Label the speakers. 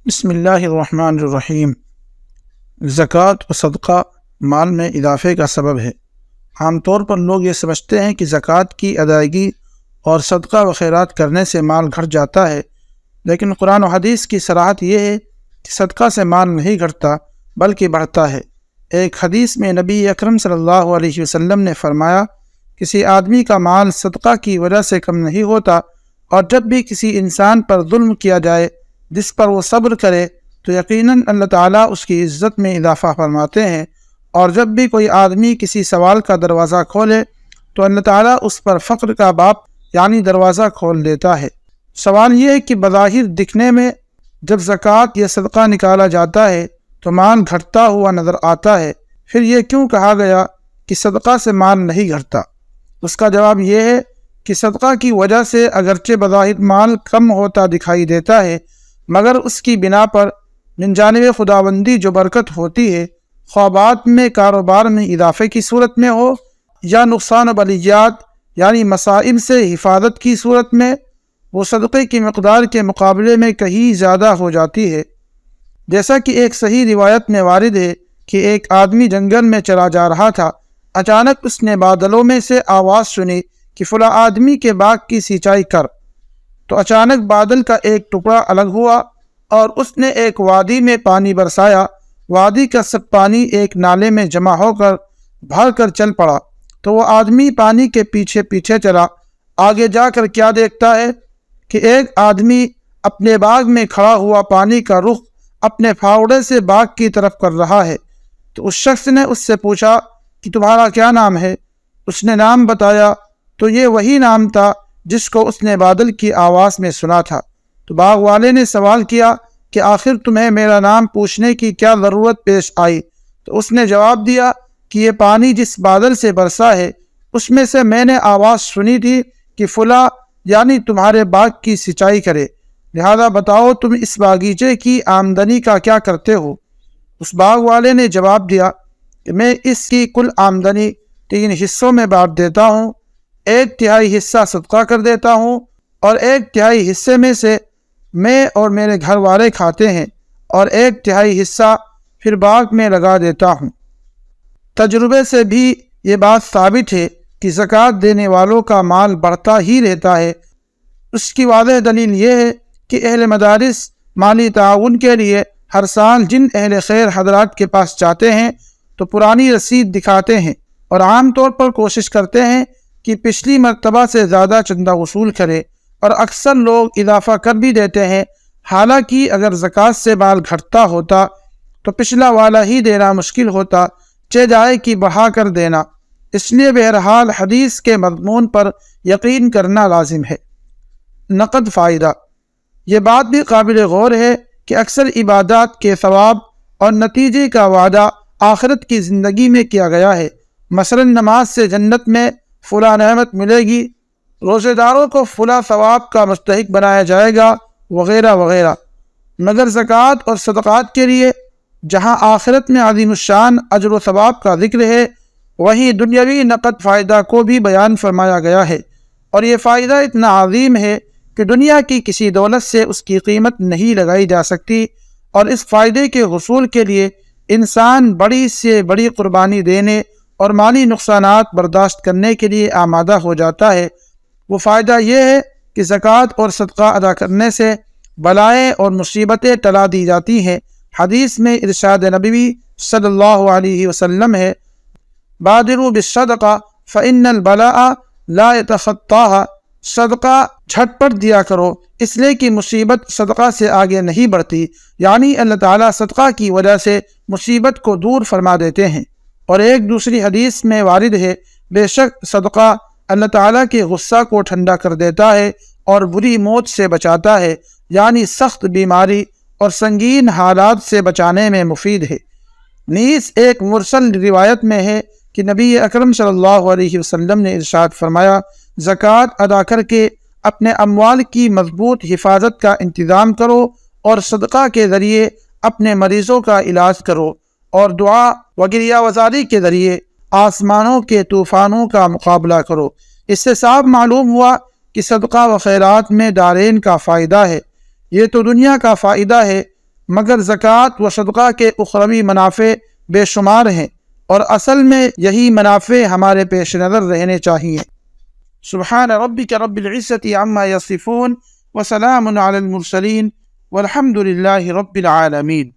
Speaker 1: بسم اللہ الرحمن الرحیم۔ زکوٰۃ و صدقہ مال میں اضافے کا سبب ہے۔ عام طور پر لوگ یہ سمجھتے ہیں کہ زکوٰۃ کی ادائیگی اور صدقہ و خیرات کرنے سے مال گھٹ جاتا ہے، لیکن قرآن و حدیث کی صراحت یہ ہے کہ صدقہ سے مال نہیں گھٹتا بلکہ بڑھتا ہے۔ ایک حدیث میں نبی اکرم صلی اللہ علیہ وسلم نے فرمایا، کسی آدمی کا مال صدقہ کی وجہ سے کم نہیں ہوتا، اور جب بھی کسی انسان پر ظلم کیا جائے جس پر وہ صبر کرے تو یقیناً اللہ تعالیٰ اس کی عزت میں اضافہ فرماتے ہیں، اور جب بھی کوئی آدمی کسی سوال کا دروازہ کھولے تو اللہ تعالیٰ اس پر فقر کا باب یعنی دروازہ کھول دیتا ہے۔ سوال یہ ہے کہ بظاہر دکھنے میں جب زکوٰۃ یا صدقہ نکالا جاتا ہے تو مال گھٹتا ہوا نظر آتا ہے، پھر یہ کیوں کہا گیا کہ صدقہ سے مال نہیں گھٹتا؟ اس کا جواب یہ ہے کہ صدقہ کی وجہ سے اگرچہ بظاہر مال کم ہوتا دکھائی دیتا ہے، مگر اس کی بنا پر من جانب خداوندی جو برکت ہوتی ہے، خوابات میں کاروبار میں اضافے کی صورت میں ہو یا نقصان و بلیات یعنی مصائب سے حفاظت کی صورت میں، وہ صدقے کی مقدار کے مقابلے میں کہیں زیادہ ہو جاتی ہے۔ جیسا کہ ایک صحیح روایت میں وارد ہے کہ ایک آدمی جنگل میں چلا جا رہا تھا، اچانک اس نے بادلوں میں سے آواز سنی کہ فلاں آدمی کے باغ کی سینچائی کر۔ تو اچانک بادل کا ایک ٹکڑا الگ ہوا اور اس نے ایک وادی میں پانی برسایا۔ وادی کا سب پانی ایک نالے میں جمع ہو کر بھر کر چل پڑا۔ تو وہ آدمی پانی کے پیچھے پیچھے چلا، آگے جا کر کیا دیکھتا ہے کہ ایک آدمی اپنے باغ میں کھڑا ہوا پانی کا رخ اپنے پھاوڑے سے باغ کی طرف کر رہا ہے۔ تو اس شخص نے اس سے پوچھا کہ تمہارا کیا نام ہے؟ اس نے نام بتایا تو یہ وہی نام تھا جس کو اس نے بادل کی آواز میں سنا تھا۔ تو باغ والے نے سوال کیا کہ آخر تمہیں میرا نام پوچھنے کی کیا ضرورت پیش آئی؟ تو اس نے جواب دیا کہ یہ پانی جس بادل سے برسا ہے اس میں سے میں نے آواز سنی تھی کہ فلاں یعنی تمہارے باغ کی سینچائی کرے، لہذا بتاؤ تم اس باغیچے کی آمدنی کا کیا کرتے ہو؟ اس باغ والے نے جواب دیا کہ میں اس کی کل آمدنی 3 حصوں میں بانٹ دیتا ہوں، 1/3 حصہ صدقہ کر دیتا ہوں اور 1/3 حصے میں سے میں اور میرے گھر والے کھاتے ہیں، اور 1/3 حصہ پھر باغ میں لگا دیتا ہوں۔ تجربے سے بھی یہ بات ثابت ہے کہ زکوٰۃ دینے والوں کا مال بڑھتا ہی رہتا ہے۔ اس کی واضح دلیل یہ ہے کہ اہل مدارس مالی تعاون کے لیے ہر سال جن اہل خیر حضرات کے پاس جاتے ہیں تو پرانی رسید دکھاتے ہیں اور عام طور پر کوشش کرتے ہیں کہ پچھلی مرتبہ سے زیادہ چندہ وصول کرے، اور اکثر لوگ اضافہ کر بھی دیتے ہیں، حالانکہ اگر زکوٰۃ سے مال گھٹتا ہوتا تو پچھلا والا ہی دینا مشکل ہوتا، چہ جائے کہ بڑھا کر دینا۔ اس لیے بہرحال حدیث کے مضمون پر یقین کرنا لازم ہے۔ نقد فائدہ۔ یہ بات بھی قابل غور ہے کہ اکثر عبادات کے ثواب اور نتیجے کا وعدہ آخرت کی زندگی میں کیا گیا ہے، مثلا نماز سے جنت میں فلاں نعمت ملے گی، روزے داروں کو فلاں ثواب کا مستحق بنایا جائے گا، وغیرہ وغیرہ۔ مگر زکوٰۃ اور صدقات کے لیے جہاں آخرت میں عظیم الشان اجر و ثواب کا ذکر ہے، وہیں دنیاوی نقد فائدہ کو بھی بیان فرمایا گیا ہے، اور یہ فائدہ اتنا عظیم ہے کہ دنیا کی کسی دولت سے اس کی قیمت نہیں لگائی جا سکتی، اور اس فائدے کے حصول کے لیے انسان بڑی سے بڑی قربانی دینے اور مالی نقصانات برداشت کرنے کے لیے آمادہ ہو جاتا ہے۔ وہ فائدہ یہ ہے کہ زکوٰۃ اور صدقہ ادا کرنے سے بلائیں اور مصیبتیں ٹلا دی جاتی ہیں۔ حدیث میں ارشاد نبوی صلی اللہ علیہ وسلم ہے، بادروا بالصدقہ فإن البلاء لا يتخطاها، صدقہ جھٹ پٹ دیا کرو اس لیے کہ مصیبت صدقہ سے آگے نہیں بڑھتی، یعنی اللہ تعالیٰ صدقہ کی وجہ سے مصیبت کو دور فرما دیتے ہیں۔ اور ایک دوسری حدیث میں وارد ہے، بے شک صدقہ اللہ تعالیٰ کے غصہ کو ٹھنڈا کر دیتا ہے اور بری موت سے بچاتا ہے، یعنی سخت بیماری اور سنگین حالات سے بچانے میں مفید ہے۔ نیز ایک مرسل روایت میں ہے کہ نبی اکرم صلی اللہ علیہ وسلم نے ارشاد فرمایا، زکوٰۃ ادا کر کے اپنے اموال کی مضبوط حفاظت کا انتظام کرو، اور صدقہ کے ذریعے اپنے مریضوں کا علاج کرو، اور دعا و گریہ وزاری کے ذریعے آسمانوں کے طوفانوں کا مقابلہ کرو۔ اس سے صاف معلوم ہوا کہ صدقہ و خیرات میں دارین کا فائدہ ہے۔ یہ تو دنیا کا فائدہ ہے، مگر زکوٰۃ و صدقہ کے اخروی منافع بے شمار ہیں، اور اصل میں یہی منافع ہمارے پیش نظر رہنے چاہیے۔ سبحان ربک رب العزت عما یصفون وسلام علی المرسلین والحمد للہ رب العالمین۔